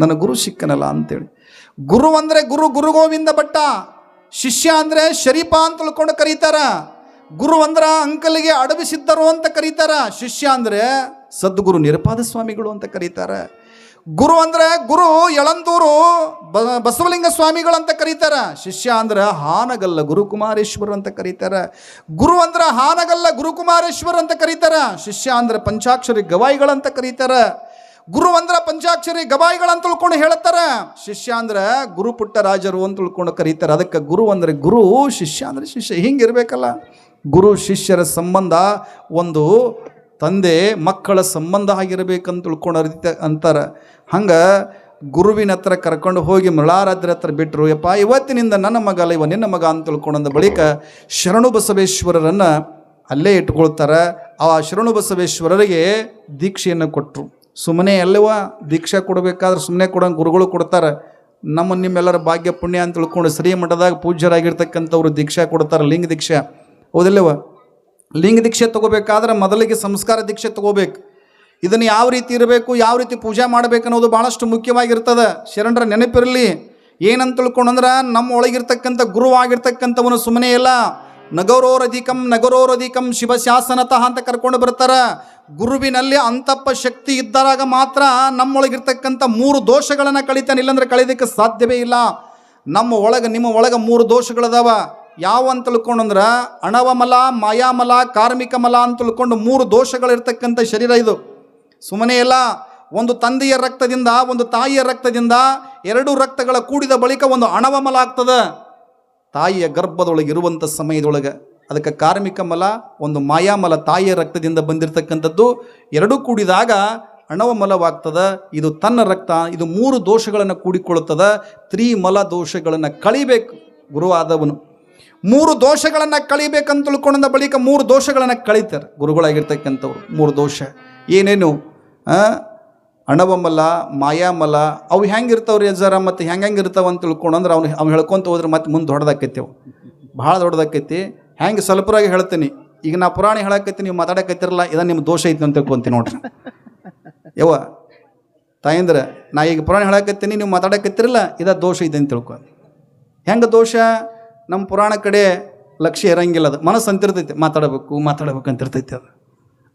ನನ್ನ ಗುರು ಸಿಕ್ಕನಲ್ಲ ಅಂತೇಳಿ. ಗುರು ಅಂದರೆ ಗುರು ಗೋವಿಂದ ಭಟ್ಟ, ಶಿಷ್ಯ ಅಂದರೆ ಶರೀಫ ಅಂತ ತಿಳ್ಕೊಂಡು ಕರೀತಾರ. ಗುರು ಅಂದ್ರೆ ಅಂಕಲ್ಗೆ ಅಡವಿಸಿದ್ದರು ಅಂತ ಕರೀತಾರ. ಶಿಷ್ಯ ಅಂದರೆ ಸದ್ಗುರು ನಿರಪಾದ ಸ್ವಾಮಿಗಳು ಅಂತ ಕರೀತಾರೆ. ಗುರು ಅಂದರೆ ಗುರು ಯಳಂದೂರು ಬಸವಲಿಂಗ ಸ್ವಾಮಿಗಳಂತ ಕರೀತಾರೆ. ಶಿಷ್ಯ ಅಂದ್ರೆ ಹಾನಗಲ್ಲ ಗುರುಕುಮಾರೇಶ್ವರ ಅಂತ ಕರೀತಾರೆ. ಗುರು ಅಂದ್ರೆ ಹಾನಗಲ್ಲ ಗುರುಕುಮಾರೇಶ್ವರ ಅಂತ ಕರೀತಾರೆ. ಶಿಷ್ಯ ಅಂದ್ರೆ ಪಂಚಾಕ್ಷರಿ ಗವಾಯಿಗಳಂತ ಕರೀತಾರೆ. ಗುರು ಅಂದ್ರೆ ಪಂಚಾಕ್ಷರಿ ಗವಾಯಿಗಳಂತ ತಿಳ್ಕೊಂಡು ಹೇಳ್ತಾರೆ. ಶಿಷ್ಯ ಅಂದ್ರೆ ಗುರು ಪುಟ್ಟರಾಜರು ಅಂತ ತಿಳ್ಕೊಂಡು ಕರೀತಾರೆ. ಅದಕ್ಕೆ ಗುರು ಅಂದರೆ ಗುರು, ಶಿಷ್ಯ ಅಂದರೆ ಶಿಷ್ಯ. ಹಿಂಗಿರ್ಬೇಕಲ್ಲ. ಗುರು ಶಿಷ್ಯರ ಸಂಬಂಧ ಒಂದು ತಂದೆ ಮಕ್ಕಳ ಸಂಬಂಧ ಆಗಿರಬೇಕಂತ ತಿಳ್ಕೊಂಡು ಅಂತಾರೆ. ಹಂಗೆ ಗುರುವಿನ ಹತ್ರ ಕರ್ಕೊಂಡು ಹೋಗಿ ಮೃಳಾರಾಧ್ರ ಹತ್ರ ಬಿಟ್ಟರು. ಯಪ್ಪ, ಇವತ್ತಿನಿಂದ ನನ್ನ ಮಗ ಅಲ್ಲ, ಇವ ನಿನ್ನ ಮಗ ಅಂತ ತಿಳ್ಕೊಂಡ ಬಳಿಕ ಶರಣು ಬಸವೇಶ್ವರರನ್ನು ಅಲ್ಲೇ ಇಟ್ಕೊಳ್ತಾರೆ. ಆ ಶರಣು ಬಸವೇಶ್ವರರಿಗೆ ದೀಕ್ಷೆಯನ್ನು ಕೊಟ್ಟರು. ಸುಮ್ಮನೆ ಎಲ್ಲವ ದೀಕ್ಷೆ ಕೊಡಬೇಕಾದ್ರೆ ಸುಮ್ಮನೆ ಕೊಡೋಂಗೆ ಗುರುಗಳು ಕೊಡ್ತಾರೆ. ನಿಮ್ಮೆಲ್ಲರ ಭಾಗ್ಯ ಪುಣ್ಯ ಅಂತ ತಿಳ್ಕೊಂಡು ಶ್ರೀಮಠದಾಗ ಪೂಜ್ಯರಾಗಿರ್ತಕ್ಕಂಥವ್ರು ದೀಕ್ಷೆ ಕೊಡ್ತಾರೆ, ಲಿಂಗ ದೀಕ್ಷೆ. ಹೌದಿಲ್ಲವ? ಲಿಂಗ ದೀಕ್ಷೆ ತಗೋಬೇಕಾದ್ರೆ ಮೊದಲಿಗೆ ಸಂಸ್ಕಾರ ದೀಕ್ಷೆ ತಗೋಬೇಕು. ಇದನ್ನು ಯಾವ ರೀತಿ ಇರಬೇಕು, ಯಾವ ರೀತಿ ಪೂಜೆ ಮಾಡಬೇಕು ಅನ್ನೋದು ಭಾಳಷ್ಟು ಮುಖ್ಯವಾಗಿರ್ತದೆ. ಶರಣರ ನೆನಪಿರಲಿ. ಏನಂತ ತಿಳ್ಕೊಂಡ್ರೆ ನಮ್ಮ ಒಳಗಿರ್ತಕ್ಕಂಥ ಗುರುವಾಗಿರ್ತಕ್ಕಂಥವನು ಸುಮ್ಮನೆ ಇಲ್ಲ. ನಗರೋರಧಿಕಂ ಶಿವಶಾಸನತಃ ಅಂತ ಕರ್ಕೊಂಡು ಬರ್ತಾರೆ. ಗುರುವಿನಲ್ಲಿ ಅಂತಪ್ಪ ಶಕ್ತಿ ಇದ್ದಾಗ ಮಾತ್ರ ನಮ್ಮೊಳಗಿರ್ತಕ್ಕಂಥ 3 ದೋಷಗಳನ್ನು ಕಳಿತಾನೆ, ಇಲ್ಲಾಂದ್ರೆ ಕಳೀಲಿಕ್ಕೆ ಸಾಧ್ಯವೇ ಇಲ್ಲ. ನಿಮ್ಮ ಒಳಗೆ 3 ದೋಷಗಳದಾವ. ಯಾವ ಅಂತ ತಿಳ್ಕೊಂಡ್ರೆ ಅಣವಮಲ, ಮಾಯಾಮಲ, ಕಾರ್ಮಿಕ ಮಲ ಅಂತ ತಿಳ್ಕೊಂಡು 3 ದೋಷಗಳಿರ್ತಕ್ಕಂಥ ಶರೀರ ಇದು. ಸುಮ್ಮನೆ ಇಲ್ಲ. ಒಂದು ತಂದೆಯ ರಕ್ತದಿಂದ, ಒಂದು ತಾಯಿಯ ರಕ್ತದಿಂದ 2 ರಕ್ತಗಳ ಕೂಡಿದ ಬಳಿಕ ಒಂದು ಅಣವಮಲ ಆಗ್ತದೆ ತಾಯಿಯ ಗರ್ಭದೊಳಗೆ ಇರುವಂಥ ಸಮಯದೊಳಗೆ. ಅದಕ್ಕೆ ಕಾರ್ಮಿಕ ಮಲ, ಒಂದು ಮಾಯಾಮಲ ತಾಯಿಯ ರಕ್ತದಿಂದ ಬಂದಿರತಕ್ಕಂಥದ್ದು 2 ಕೂಡಿದಾಗ ಅಣವಮಲವಾಗ್ತದೆ. ಇದು ತನ್ನ ರಕ್ತ. ಇದು 3 ದೋಷಗಳನ್ನು ಕೂಡಿಕೊಳ್ಳುತ್ತದೆ. ತ್ರಿಮಲ ದೋಷಗಳನ್ನು ಕಳಿಬೇಕು ಗುರುವಾದವನು. 3 ದೋಷಗಳನ್ನು ಕಳಿಬೇಕಂತ ತಿಳ್ಕೊಂಡ ಬಳಿಕ 3 ದೋಷಗಳನ್ನು ಕಳೀತಾರೆ ಗುರುಗಳಾಗಿರ್ತಕ್ಕಂಥವ್ರು. 3 ದೋಷ ಏನೇನು? ಅಣವಮಲ, ಮಾಯಾಮಲ, ಅವು ಹೆಂಗಿರ್ತಾವ್ರಿ ಅಜ್ಜಾರ, ಮತ್ತು ಹೆಂಗಿರ್ತಾವ ಅಂತ ತಿಳ್ಕೊಂಡ್ರೆ ಅವ್ನು ಹೇಳ್ಕೊತ ಹೋದ್ರೆ ಮತ್ತೆ ಮುಂದೆ ದೊಡ್ಡದಾಕೈತಿ. ಅವು ಭಾಳ ದೊಡ್ಡದಾಕೈತಿ. ಹೆಂಗೆ ಸ್ವಲ್ಪರಾಗಿ ಹೇಳ್ತೀನಿ. ಈಗ ನಾ ಪುರಾಣ ಹೇಳಕತ್ತೀನಿ, ನೀವು ಮಾತಾಡಕತ್ತಿರಲ್ಲ, ಇದನ್ನು ನಿಮ್ಮ ದೋಷ ಐತಿ ಅಂತ ತಿಳ್ಕೊಂತೀನಿ ನೋಡ್ರಿ. ಯವ್ವ ತಾಯಂದ್ರೆ, ನಾ ಈಗ ಪುರಾಣ ಹೇಳಕತ್ತೀನಿ, ನೀವು ಮಾತಾಡಕತ್ತಿರಲ್ಲ, ಇದ ದೋಷ ಐತೆ ಅಂತ ತಿಳ್ಕೊ. ಹೆಂಗೆ ದೋಷ? ನಮ್ಮ ಪುರಾಣ ಕಡೆ ಲಕ್ಷ್ಯ ಇರಂಗಿಲ್ಲ. ಅದು ಮನಸ್ಸು ಅಂತಿರ್ತೈತಿ, ಮಾತಾಡಬೇಕು ಅಂತಿರ್ತೈತಿ.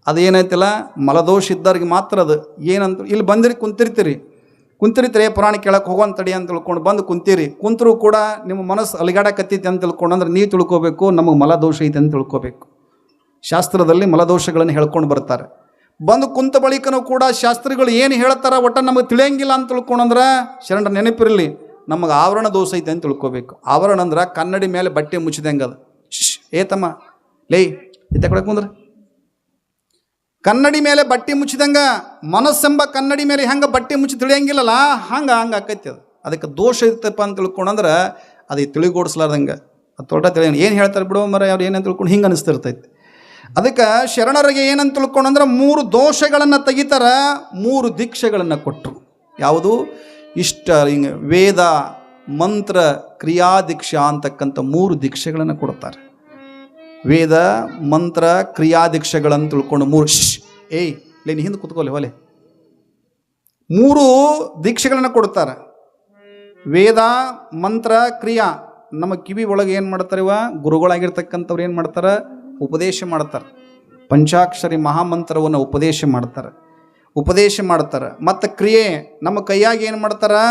ಅದು ಏನೈತಿಲ್ಲ, ಮಲದೋಷ ಇದ್ದವ್ರಿಗೆ ಮಾತ್ರ ಅದು. ಏನಂತ ಇಲ್ಲಿ ಬಂದಿರಿ ಕುಂತಿರ್ತೀರಿ ಪುರಾಣ ಕೇಳಕ್ಕೆ ಹೋಗೋಂತಡಿ ಅಂತ ತಿಳ್ಕೊಂಡು ಬಂದು ಕುಂತೀರಿ. ಕುಂತರೂ ಕೂಡ ನಿಮ್ಮ ಮನಸ್ಸು ಅಲಿಗಾಡಕತ್ತೈತಿ ಅಂತ ತಿಳ್ಕೊಂಡ್ರೆ ನೀವು ತಿಳ್ಕೊಬೇಕು ನಮಗೆ ಮಲದೋಷ ಐತೆ ಅಂತ ತಿಳ್ಕೊಬೇಕು. ಶಾಸ್ತ್ರದಲ್ಲಿ ಮಲದೋಷಗಳನ್ನು ಹೇಳ್ಕೊಂಡು ಬರ್ತಾರೆ. ಬಂದು ಕುಂತ ಬಳಿಕನೂ ಕೂಡ ಶಾಸ್ತ್ರಿಗಳು ಏನು ಹೇಳ್ತಾರ ಒಟ್ಟ ನಮಗೆ ತಿಳಿಯಂಗಿಲ್ಲ ಅಂತ ತಿಳ್ಕೊಂಡ್ರೆ ಶರಣರ ನೆನಪಿರಲಿ, ನಮಗೆ ಆವರಣ ದೋಷ ಐತೆ ಅಂತ ತಿಳ್ಕೊಬೇಕು. ಆವರಣ ಅಂದ್ರೆ ಕನ್ನಡಿ ಮೇಲೆ ಬಟ್ಟೆ ಮುಚ್ಚಿದಂಗೆ ಅದು. ಏತಮ್ಮ ಲೇ ಇತ್ತ ಕಡೆ ಕುಂದ್ರೆ, ಕನ್ನಡಿ ಮೇಲೆ ಬಟ್ಟೆ ಮುಚ್ಚಿದಂಗೆ ಮನಸ್ಸೆಂಬ ಕನ್ನಡಿ ಮೇಲೆ ಹೆಂಗೆ ಬಟ್ಟೆ ಮುಚ್ಚಿ ತಿಳಿಯಂಗಿಲ್ಲಲ್ಲ, ಹಂಗೆ ಆಕೈತಿ ಅದು. ಅದಕ್ಕೆ ದೋಷ ಇರ್ತಪ್ಪ ಅಂತ ತಿಳ್ಕೊಂಡ್ರೆ ಅದು ತಿಳಿಗೋಡಿಸ್ಲಾರ್ದಂಗೆ ಅದು ತೋಟ ತಿಳಿಯ ಏನು ಹೇಳ್ತಾರೆ ಬಿಡೋ ಮರ, ಅವ್ರು ಏನಂತ ತಿಳ್ಕೊಂಡು ಹಿಂಗೆ ಅನಿಸ್ತಿರ್ತೈತಿ. ಅದಕ್ಕೆ ಶರಣರಿಗೆ ಏನಂತ ತಿಳ್ಕೊಂಡ್ರೆ 3 ದೋಷಗಳನ್ನು ತೆಗಿತಾರೆ, 3 ದೀಕ್ಷೆಗಳನ್ನು ಕೊಟ್ಟರು. ಯಾವುದು? ಇಷ್ಟ ಹಿಂಗೆ ವೇದ, ಮಂತ್ರ, ಕ್ರಿಯಾ ದೀಕ್ಷಾ ಅಂತಕ್ಕಂಥ 3 ದೀಕ್ಷೆಗಳನ್ನು ಕೊಡ್ತಾರೆ. ವೇದ, ಮಂತ್ರ, ಕ್ರಿಯಾ ದೀಕ್ಷೆಗಳನ್ನು ತಿಳ್ಕೊಂಡು 3 ನೀನು ಹಿಂದೆ ಕೂತ್ಕೊಳ್ಳಿ ಹೊಲೆ 3 ದೀಕ್ಷೆಗಳನ್ನು ಕೊಡ್ತಾರೆ. ವೇದ, ಮಂತ್ರ, ಕ್ರಿಯಾ. ನಮ್ಮ ಕಿವಿ ಒಳಗೆ ಏನು ಮಾಡ್ತಾರೆ? ಗುರುಗಳಾಗಿರ್ತಕ್ಕಂಥವ್ರು ಏನು ಮಾಡ್ತಾರೆ? ಉಪದೇಶ ಮಾಡ್ತಾರೆ. ಪಂಚಾಕ್ಷರಿ ಮಹಾಮಂತ್ರವನ್ನು ಉಪದೇಶ ಮಾಡ್ತಾರೆ. ಮತ್ತು ಕ್ರಿಯೆ ನಮ್ಮ ಕೈಯಾಗಿ ಏನು ಮಾಡ್ತಾರೆ?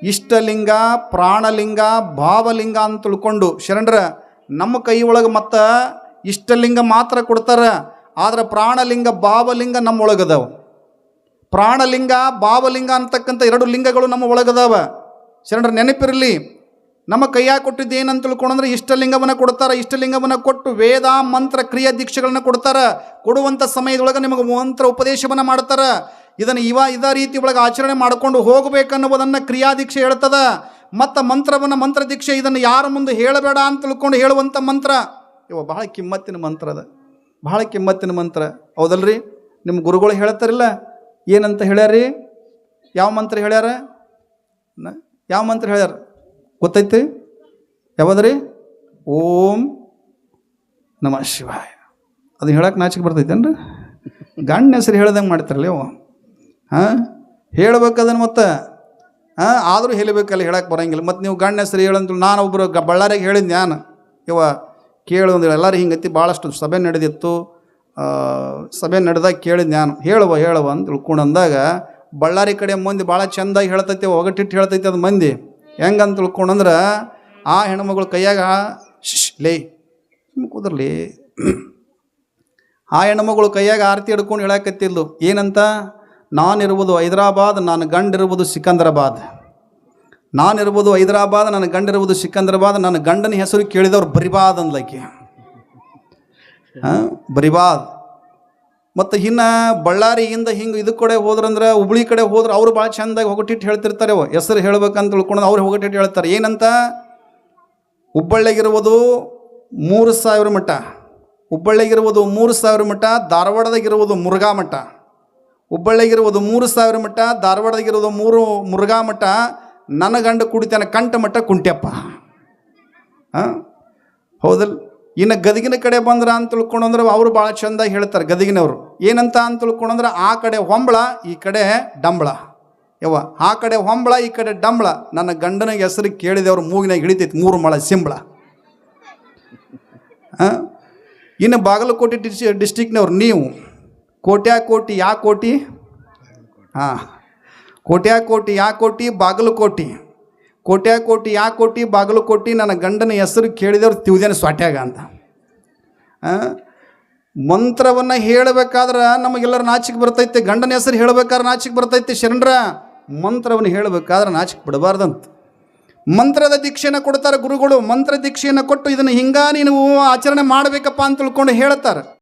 ಇಷ್ಟಲಿಂಗ, ಪ್ರಾಣಲಿಂಗ, ಭಾವಲಿಂಗ ಅಂತ ತಿಳ್ಕೊಂಡು ಶರಣರ ನಮ್ಮ ಕೈ ಒಳಗೆ ಮತ್ತು ಇಷ್ಟಲಿಂಗ ಮಾತ್ರ ಕೊಡ್ತಾರೆ. ಆದರೆ ಪ್ರಾಣಲಿಂಗ, ಭಾವಲಿಂಗ ನಮ್ಮ ಒಳಗದಾವ. ಪ್ರಾಣಲಿಂಗ, ಭಾವಲಿಂಗ ಅಂತಕ್ಕಂಥ 2 ಲಿಂಗಗಳು ನಮ್ಮ ಒಳಗದಾವ. ಶರಣರ ನೆನಪಿರಲಿ. ನಮ್ಮ ಕೈಯಾಗಿ ಕೊಟ್ಟಿದ್ದು ಏನಂತ ತಿಳ್ಕೊಂಡ್ರೆ ಇಷ್ಟಲಿಂಗವನ್ನು ಕೊಡ್ತಾರೆ. ಇಷ್ಟಲಿಂಗವನ್ನು ಕೊಟ್ಟು ವೇದ, ಮಂತ್ರ, ಕ್ರಿಯಾ ದೀಕ್ಷೆಗಳನ್ನು ಕೊಡ್ತಾರೆ. ಕೊಡುವಂಥ ಸಮಯದೊಳಗೆ ನಿಮಗೆ ಮಂತ್ರ ಉಪದೇಶವನ್ನು ಮಾಡ್ತಾರೆ. ಇದನ್ನು ಇದೇ ರೀತಿ ಒಳಗೆ ಆಚರಣೆ ಮಾಡಿಕೊಂಡು ಹೋಗಬೇಕನ್ನುವುದನ್ನು ಕ್ರಿಯಾ ದೀಕ್ಷೆ ಹೇಳ್ತದೆ. ಮತ್ತು ಮಂತ್ರ ದೀಕ್ಷೆ ಇದನ್ನು ಯಾರ ಮುಂದೆ ಹೇಳಬೇಡ ಅಂತ ತಿಳ್ಕೊಂಡು ಹೇಳುವಂಥ ಮಂತ್ರ. ಬಹಳ ಕಿಮ್ಮತ್ತಿನ ಮಂತ್ರ ಅದ, ಬಹಳ ಕಿಮ್ಮತ್ತಿನ ಮಂತ್ರ. ಹೌದಲ್ರಿ? ನಿಮ್ಮ ಗುರುಗಳು ಹೇಳ್ತಾರಿಲ್ಲ, ಏನಂತ ಹೇಳ್ಯಾರಿ? ಯಾವ ಮಂತ್ರ ಹೇಳ್ಯಾರ? ಗೊತ್ತೈತಿ? ಯಾವ್ದ್ರಿ? ಓಂ ನಮಃ ಶಿವಾಯ. ಅದನ್ನ ಹೇಳಕ್ಕೆ ನಾಚಿಕೆ ಬರ್ತೈತೇನ್ರಿ? ಗಂಡ ಹೆಸರು ಹೇಳ್ದಂಗೆ ಮಾಡ್ತಾರಲ್ಲ ಅವ. ಹೇಳ್ಬೇಕದನ್ನು. ಮತ್ತು ಆದರೂ ಹೇಳಬೇಕಲ್ಲ, ಹೇಳಕ್ಕೆ ಬರೋಂಗಿಲ್ಲ. ಮತ್ತು ನೀವು ಗಂಡ ಹೆಸರು ಹೇಳಂತ ನಾನು ಒಬ್ಬರು ಬಳ್ಳಾರಿಗೆ ಹೇಳಿದ್ದೆ ನಾನು, ಇವ ಕೇಳು ಅಂದ್ರೆ ಎಲ್ಲರೂ ಹಿಂಗತಿ ಭಾಳಷ್ಟು ಸಭೆ ನಡೆದಿತ್ತು. ಸಭೆ ನಡೆದಾಗ ಕೇಳಿದ್ ನಾನು, ಹೇಳುವ ಅಂತ ತಿಳ್ಕೊಂಡು ಅಂದಾಗ ಬಳ್ಳಾರಿ ಕಡೆ ಮಂದಿ ಭಾಳ ಚೆಂದಾಗಿ ಹೇಳ್ತೈತೆ, ಒಗಟಿಟ್ಟು ಹೇಳ್ತೈತೆ ಅದು ಮಂದಿ. ಹೆಂಗಂತ ತಿಳ್ಕೊಂಡಂದ್ರೆ ಆ ಹೆಣ್ಮಗಳು ಕೈಯಾಗ ಲೇ ಕುದರ್ಲಿ, ಆ ಹೆಣ್ಮಗಳು ಕೈಯಾಗ ಆರತಿ ಹಿಡ್ಕೊಂಡು ಹೇಳಕತ್ತಿದ್ಲು ಏನಂತ, ನಾನಿರುವುದು ಹೈದರಾಬಾದ್, ನಾನು ಗಂಡಿರುವುದು ಸಿಕಂದರಾಬಾದ್. ನಾನಿರ್ಬೋದು ಹೈದರಾಬಾದ್, ನನ್ನ ಗಂಡಿರುವುದು ಸಿಕಂದರಾಬಾದ್. ನನ್ನ ಗಂಡನ ಹೆಸರು ಕೇಳಿದವ್ರು ಬರಿಬಾದ್ ಅಂದ್ಲಕ್ಕೆ, ಬರಿಬಾದ್. ಮತ್ತು ಇನ್ನು ಬಳ್ಳಾರಿಯಿಂದ ಹಿಂಗೆ ಇದು ಕಡೆ ಹೋದ್ರಂದ್ರೆ ಹುಬ್ಳಿ ಕಡೆ ಹೋದ್ರೆ ಅವ್ರು ಭಾಳ ಚೆಂದಾಗಿ ಹೊಗಟಿಟ್ಟು ಹೇಳ್ತಿರ್ತಾರೆ. ಹೆಸರು ಹೇಳ್ಬೇಕಂತ ತಿಳ್ಕೊಂಡು ಅವ್ರು ಹೊಗಟಿಟ್ಟು ಹೇಳ್ತಾರೆ. ಏನಂತ, ಹುಬ್ಬಳ್ಳಿಗಿರುವುದು 3000 ಮಠ, ಹುಬ್ಬಳ್ಳಿಗಿರುವುದು 3000 ಮಠ, ಧಾರವಾಡದಾಗಿರುವುದು ಮುರುಘಾ ಮಠ. ಹುಬ್ಬಳ್ಳಿಗಿರುವುದು 3000 ಮಠ, ಧಾರವಾಡದಾಗಿರುವುದು ಮುರುಘಾ ಮಠ. ನನ್ನ ಗಂಡ ಕುಡಿತಾನೆ ಕಂಠ ಮಠ ಕುಂಟ್ಯಪ್ಪ. ಹೌದಲ್ಲ. ಇನ್ನು ಗದಗಿನ ಕಡೆ ಬಂದ್ರೆ ಅಂತ ತಿಳ್ಕೊಂಡ್ರೆ ಅವರು ಭಾಳ ಚೆಂದಾಗಿ ಹೇಳ್ತಾರೆ ಗದಗಿನವರು. ಏನಂತ ಅಂತ ತಿಳ್ಕೊಂಡ್ರೆ ಆ ಕಡೆ ಹೊಂಬಳ, ಈ ಕಡೆ ಡಂಬಳ. ಆ ಕಡೆ ಹೊಂಬಳ, ಈ ಕಡೆ ಡಂಬಳ. ನನ್ನ ಗಂಡನ ಹೆಸರು ಕೇಳಿದವ್ರು ಮೂಗಿನಾಗ ಹಿಡಿತೈತಿ 3 ಮೊಳ ಸಿಂಬಳ. ಇನ್ನು ಬಾಗಲಕೋಟೆ ಡಿಸ್ಟಿಕ್ನವ್ರು ನೀವು ಕೋಟ್ಯಾಕೋಟಿ ಯಾ ಕೋಟಿ, ಕೋಟ್ಯಾಕೋಟಿ ಯಾ ಕೋಟಿ ಬಾಗಲಕೋಟಿ, ಕೋಟ್ಯಾಕೋಟಿ ಯಾ ಕೋಟಿ ಬಾಗಲಕೋಟಿ. ನನ್ನ ಗಂಡನ ಹೆಸರು ಕೇಳಿದವ್ರು ತಿವ್ದೇನೆ ಸ್ವಾಟ್ಯಾಗ ಅಂತ. ಮಂತ್ರವನ್ನು ಹೇಳಬೇಕಾದ್ರೆ ನಮಗೆಲ್ಲರೂ ನಾಚಿಕೆ ಬರ್ತೈತೆ. ಗಂಡನ ಹೆಸರು ಹೇಳಬೇಕಾದ್ರೆ ನಾಚಿಕೆ ಬರ್ತೈತೆ. ಶರಣರ ಮಂತ್ರವನ್ನು ಹೇಳಬೇಕಾದ್ರೆ ನಾಚಿಕೆ ಬಿಡಬಾರ್ದಂತ. ಮಂತ್ರದ ದೀಕ್ಷೆಯನ್ನು ಕೊಡ್ತಾರೆ ಗುರುಗಳು. ಮಂತ್ರ ದೀಕ್ಷೆಯನ್ನು ಕೊಟ್ಟು ಇದನ್ನು ಹಿಂಗ ನೀನು ಆಚರಣೆ ಮಾಡಬೇಕಪ್ಪ ಅಂತ ತಿಳ್ಕೊಂಡು ಹೇಳ್ತಾರೆ.